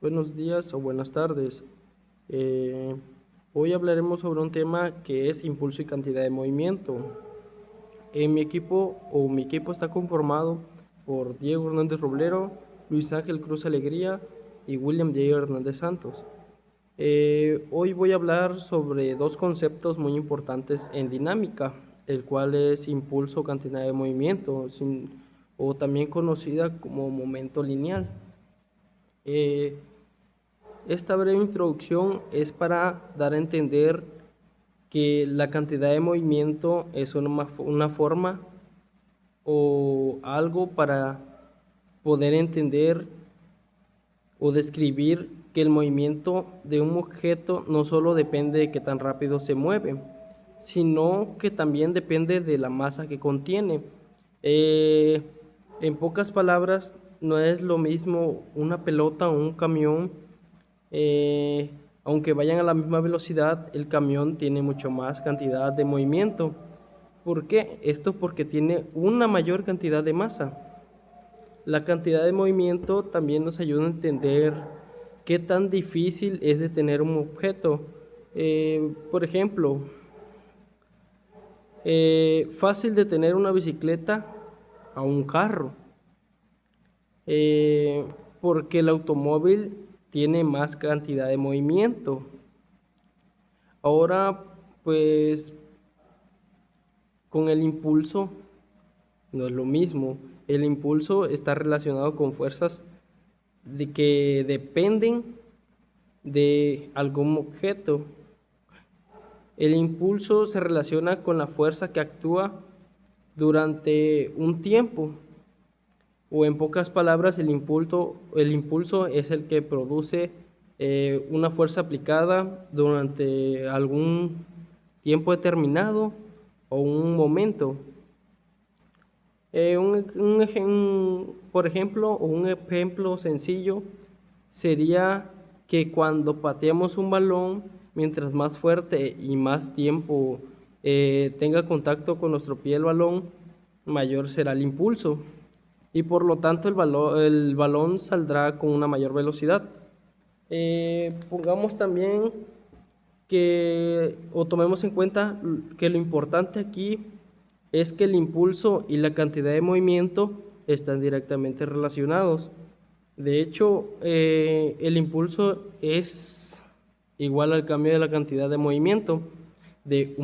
Buenos días o buenas tardes. Eh, Hoy hablaremos sobre un tema que es impulso y cantidad de movimiento. Mi equipo está conformado por Diego Hernández Roblero, Luis Ángel Cruz Alegría y William J. Hernández Santos. Hoy voy a hablar sobre dos conceptos muy importantes en dinámica, el cual es impulso o cantidad de movimiento, o también conocida como momento lineal. Eh, Esta breve introducción es para dar a entender que la cantidad de movimiento es una forma o algo para poder entender o describir que el movimiento de un objeto no solo depende de qué tan rápido se mueve, sino que también depende de la masa que contiene. Eh, en pocas palabras, no es lo mismo una pelota o un camión. eh, Aunque vayan a la misma velocidad, el camión tiene mucho más cantidad de movimiento. ¿Por qué? Esto porque tiene una mayor cantidad de masa. La cantidad de movimiento también nos ayuda a entender qué tan difícil es detener un objeto. Por ejemplo, fácil detener una bicicleta a un carro, eh, porque el automóvil tiene más cantidad de movimiento. Ahora, pues, con el impulso no es lo mismo. El impulso está relacionado con fuerzas que dependen de algún objeto. El impulso se relaciona con la fuerza que actúa durante un tiempo, o en pocas palabras, el impulso es el que produce una fuerza aplicada durante algún tiempo determinado o un momento. Por ejemplo, o un ejemplo sencillo sería que cuando pateamos un balón, mientras más fuerte y más tiempo tenga contacto con nuestro pie el balón, mayor será el impulso. Y por lo tanto el balón saldrá con una mayor velocidad. Pongamos también o tomemos en cuenta que lo importante aquí es que el impulso y la cantidad de movimiento están directamente relacionados. De hecho, el impulso es igual al cambio de la cantidad de movimiento de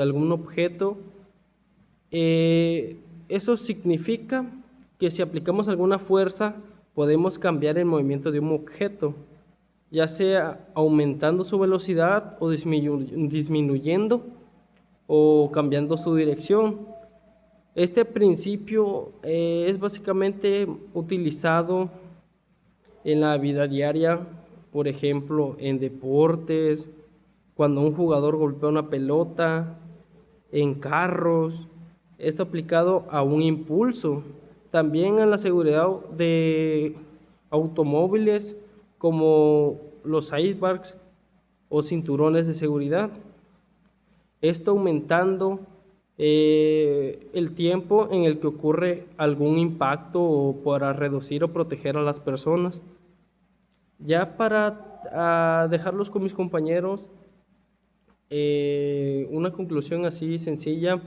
algún objeto. Eso significa que si aplicamos alguna fuerza, podemos cambiar el movimiento de un objeto, ya sea aumentando su velocidad o disminuyendo o cambiando su dirección. Este principio es básicamente utilizado en la vida diaria, por ejemplo, en deportes, cuando un jugador golpea una pelota, en carros, esto aplicado a un impulso. También en la seguridad de automóviles como los airbags o cinturones de seguridad. Esto aumentando el tiempo en el que ocurre algún impacto o para reducir o proteger a las personas. Ya para dejarlos con mis compañeros, una conclusión así sencilla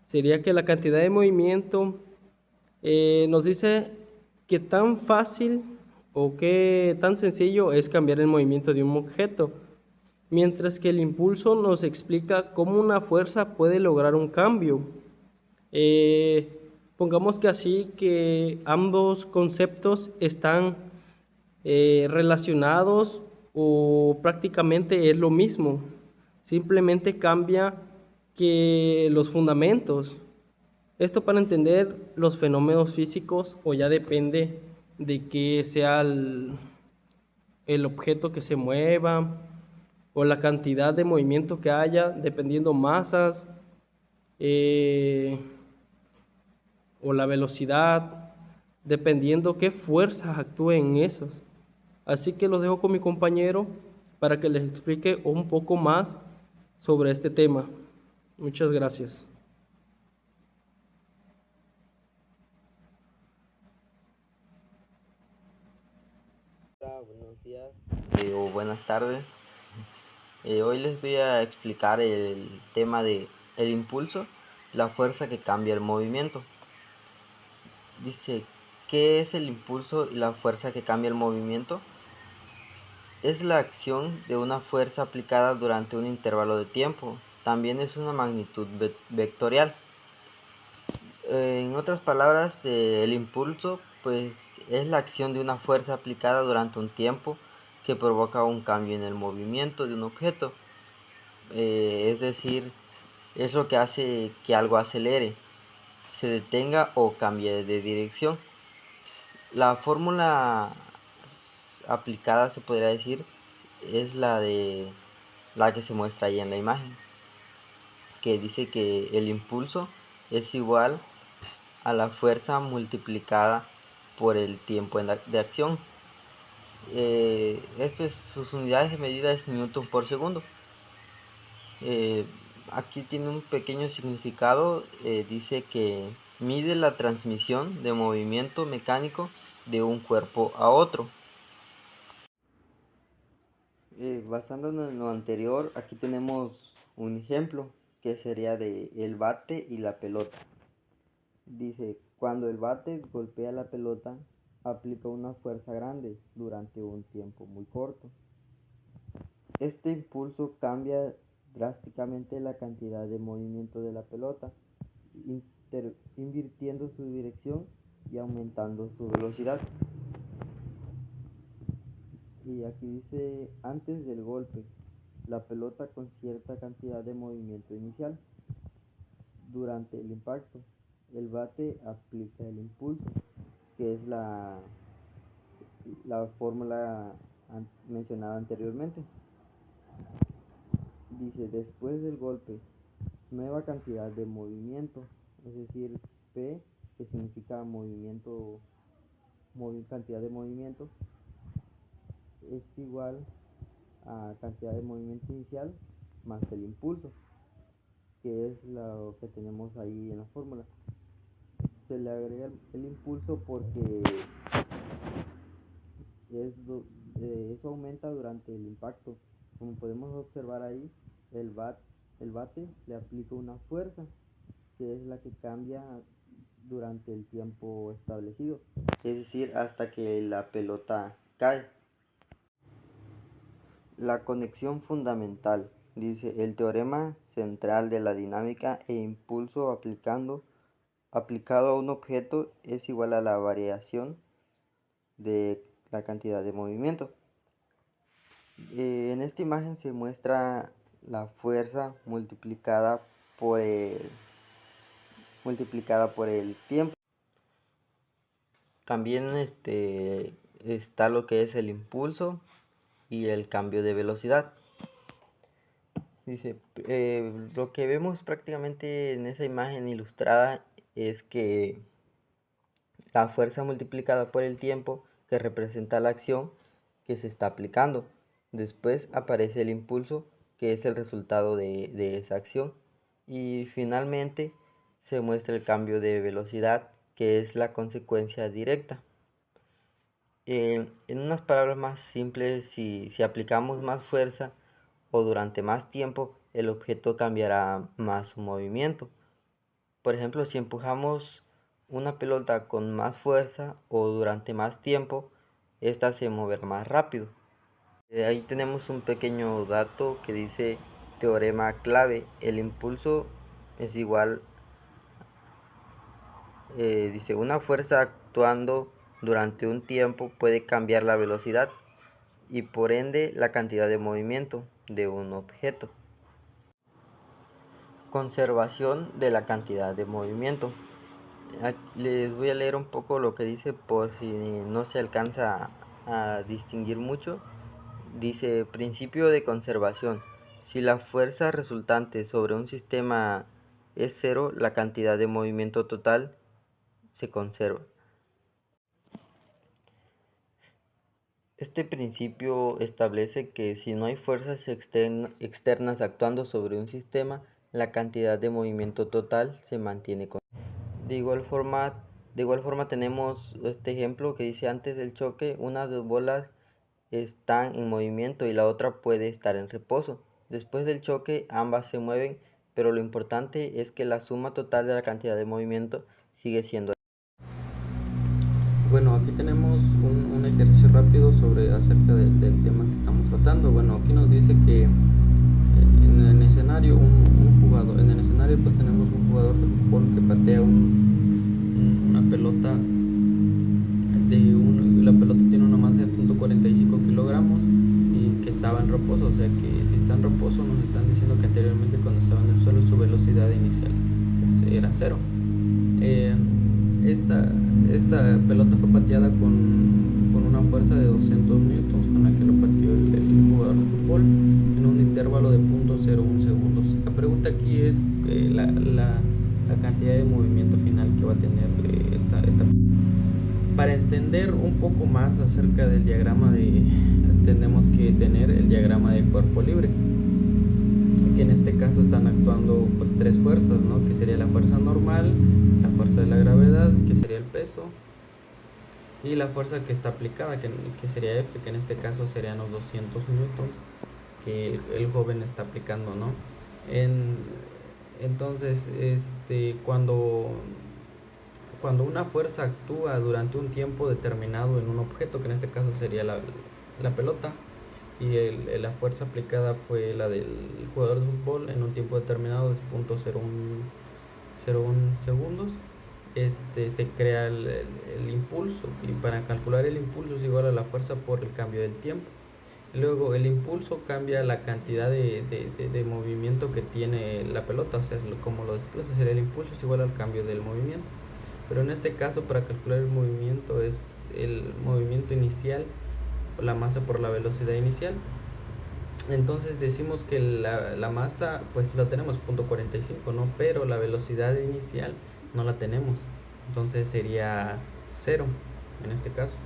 sería que la cantidad de movimiento nos dice qué tan fácil o qué tan sencillo es cambiar el movimiento de un objeto, mientras que el impulso nos explica cómo una fuerza puede lograr un cambio. Eh, Pongamos que así que ambos conceptos están relacionados o prácticamente es lo mismo. Simplemente cambia que los fundamentos. Esto para entender los fenómenos físicos o ya depende de qué sea el objeto que se mueva o la cantidad de movimiento que haya, dependiendo masas eh, o la velocidad, dependiendo qué fuerzas actúen en esos. Así que los dejo con mi compañero para que les explique un poco más sobre este tema. Muchas gracias. Buenos días o buenas tardes. Hoy les voy a explicar el tema de el impulso, la fuerza que cambia el movimiento. Dice, ¿qué es el impulso y la fuerza que cambia el movimiento? Es la acción de una fuerza aplicada durante un intervalo de tiempo. También es una magnitud vectorial. En otras palabras, el impulso pues es la acción de una fuerza aplicada durante un tiempo que provoca un cambio en el movimiento de un objeto. Es decir, es lo que hace que algo acelere, se detenga o cambie de dirección. La fórmula aplicada, se podría decir, es la que se muestra ahí en la imagen, que dice que el impulso es igual a la fuerza multiplicada por el tiempo de acción. Sus unidades de medida es newton por segundo. Aquí tiene un pequeño significado. Dice que mide la transmisión de movimiento mecánico de un cuerpo a otro. Basándonos en lo anterior, aquí tenemos un ejemplo que sería de el bate y la pelota. Dice, cuando el bate golpea la pelota, aplica una fuerza grande durante un tiempo muy corto. Este impulso cambia drásticamente la cantidad de movimiento de la pelota, invirtiendo su dirección y aumentando su velocidad. Y aquí dice, antes del golpe, la pelota con cierta cantidad de movimiento inicial. Durante el impacto, el bate aplica el impulso, que es la fórmula mencionada anteriormente. Dice, después del golpe, nueva cantidad de movimiento, es decir, P, que significa movimiento, cantidad de movimiento, es igual a cantidad de movimiento inicial más el impulso, que es lo que tenemos ahí en la fórmula. Se le agrega el impulso porque eso aumenta durante el impacto. Como podemos observar ahí, el bate le aplica una fuerza que es la que cambia durante el tiempo establecido, es decir, hasta que la pelota cae. La conexión fundamental, dice el teorema central de la dinámica e impulso aplicado a un objeto es igual a la variación de la cantidad de movimiento. En esta imagen se muestra la fuerza multiplicada por el tiempo. También está lo que es el impulso y el cambio de velocidad. Dice, lo que vemos prácticamente en esa imagen ilustrada es que la fuerza multiplicada por el tiempo que representa la acción que se está aplicando. Después aparece el impulso, que es el resultado de esa acción. Y finalmente se muestra el cambio de velocidad, que es la consecuencia directa. En unas palabras más simples, si aplicamos más fuerza o durante más tiempo, el objeto cambiará más su movimiento. Por ejemplo, si empujamos una pelota con más fuerza o durante más tiempo, esta se moverá más rápido. Ahí tenemos un pequeño dato que dice teorema clave. El impulso es igual, dice, una fuerza actuando durante un tiempo puede cambiar la velocidad y por ende la cantidad de movimiento de un objeto. Conservación de la cantidad de movimiento. Les voy a leer un poco lo que dice por si no se alcanza a distinguir mucho. Dice, principio de conservación. Si la fuerza resultante sobre un sistema es cero, la cantidad de movimiento total se conserva. Este principio establece que si no hay fuerzas externas actuando sobre un sistema, la cantidad de movimiento total se mantiene constante. De igual forma tenemos este ejemplo que dice antes del choque, una de bolas están en movimiento y la otra puede estar en reposo. Después del choque ambas se mueven, pero lo importante es que la suma total de la cantidad de movimiento sigue siendo. Bueno, aquí tenemos un ejercicio rápido acerca del tema que estamos tratando. Bueno, aquí nos dice que en el escenario en el escenario pues tenemos un jugador de fútbol que patea una pelota la pelota tiene una masa de 0.45 kilogramos y que estaba en reposo, o sea que si está en reposo nos están diciendo que anteriormente cuando estaba en el suelo su velocidad inicial era cero. Esta pelota fue pateada con una fuerza de 200 newtons con la que lo pateó el jugador de fútbol en un intervalo de 0.01 segundos. La pregunta aquí es la cantidad de movimiento final que va a tener esta. Para entender un poco más acerca del diagrama tenemos que tener el diagrama de cuerpo libre. Aquí en este caso están actuando pues tres fuerzas, ¿no? Que sería la fuerza normal, la fuerza de la gravedad, que sería el peso, y la fuerza que está aplicada, que sería F, que en este caso serían los 200 newtons que el joven está aplicando, ¿no? Entonces, cuando una fuerza actúa durante un tiempo determinado en un objeto, que en este caso sería la pelota, y la fuerza aplicada fue la del jugador de fútbol en un tiempo determinado de 0.01 segundos, se crea el impulso, y para calcular el impulso es igual a la fuerza por el cambio del tiempo. Luego el impulso cambia la cantidad de movimiento que tiene la pelota, o sea, como lo desplaza, sería el impulso es igual al cambio del movimiento. Pero en este caso, para calcular el movimiento es el movimiento inicial, la masa por la velocidad inicial. Entonces decimos que la masa pues lo tenemos 0.45, ¿no? Pero la velocidad inicial no la tenemos, entonces sería 0 en este caso.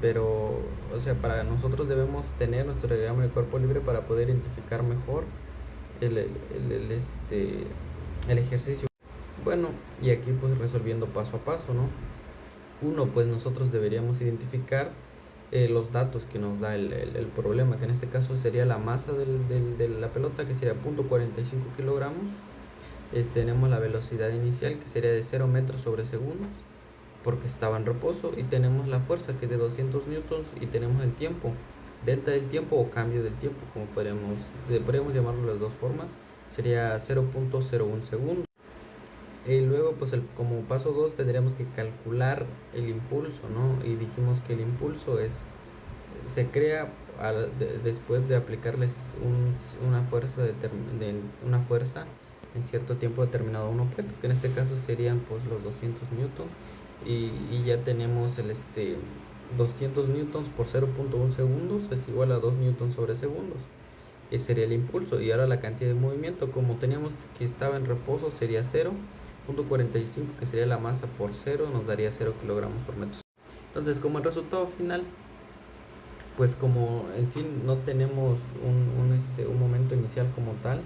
Pero, o sea, para nosotros debemos tener nuestro diagrama de cuerpo libre para poder identificar mejor el ejercicio. Bueno, y aquí pues resolviendo paso a paso, ¿no? Uno, pues nosotros deberíamos identificar los datos que nos da el problema, que en este caso sería la masa de la pelota, que sería 0.45 kilogramos. Tenemos la velocidad inicial, que sería de 0 metros sobre segundos, porque estaba en reposo, y tenemos la fuerza, que es de 200 newtons, y tenemos el tiempo, delta del tiempo o cambio del tiempo, como podríamos llamarlo de las dos formas, sería 0.01 segundos. Y luego, pues como paso 2 tendríamos que calcular el impulso, ¿no? Y dijimos que el impulso se crea después de aplicarles una fuerza en cierto tiempo determinado a un objeto, que en este caso serían pues los 200 newtons, y ya tenemos 200 newtons por 0.1 segundos es igual a 2 newtons sobre segundos. Ese sería el impulso. Y ahora la cantidad de movimiento, como teníamos que estaba en reposo, sería 0.45, que sería la masa por 0, nos daría 0 kilogramos por metro. Entonces, como el resultado final, pues como en sí no tenemos un momento inicial como tal,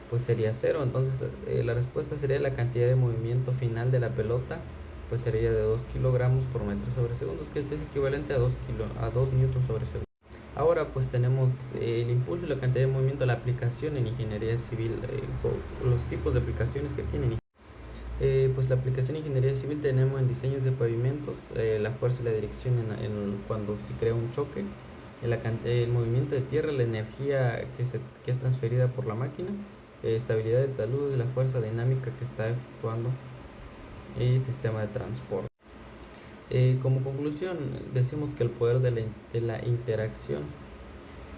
pues sería 0. Entonces la respuesta sería la cantidad de movimiento final de la pelota, pues sería de 2 kilogramos por metro sobre segundos, que es equivalente a 2 newtons sobre segundo. Ahora pues tenemos el impulso y la cantidad de movimiento, la aplicación en ingeniería civil, los tipos de aplicaciones que tienen. Pues la aplicación en ingeniería civil tenemos en diseños de pavimentos, la fuerza y la dirección cuando se crea un choque, el movimiento de tierra, la energía que es transferida por la máquina, estabilidad de talud y la fuerza dinámica que está efectuando el sistema de transporte. Como conclusión, decimos que el poder de la interacción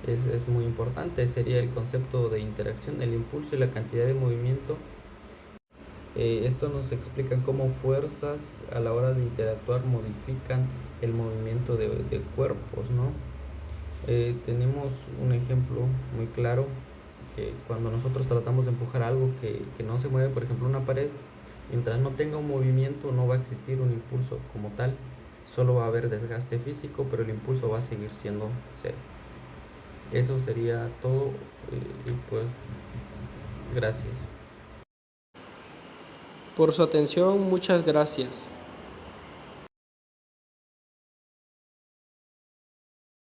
es muy importante. Sería el concepto de interacción, el impulso y la cantidad de movimiento. Esto nos explica cómo fuerzas a la hora de interactuar modifican el movimiento de cuerpos, ¿no? Tenemos un ejemplo muy claro, que cuando nosotros tratamos de empujar algo que no se mueve, por ejemplo una pared, mientras no tenga un movimiento no va a existir un impulso como tal, solo va a haber desgaste físico, pero el impulso va a seguir siendo cero. Eso sería todo, y pues gracias Por su atención, muchas gracias.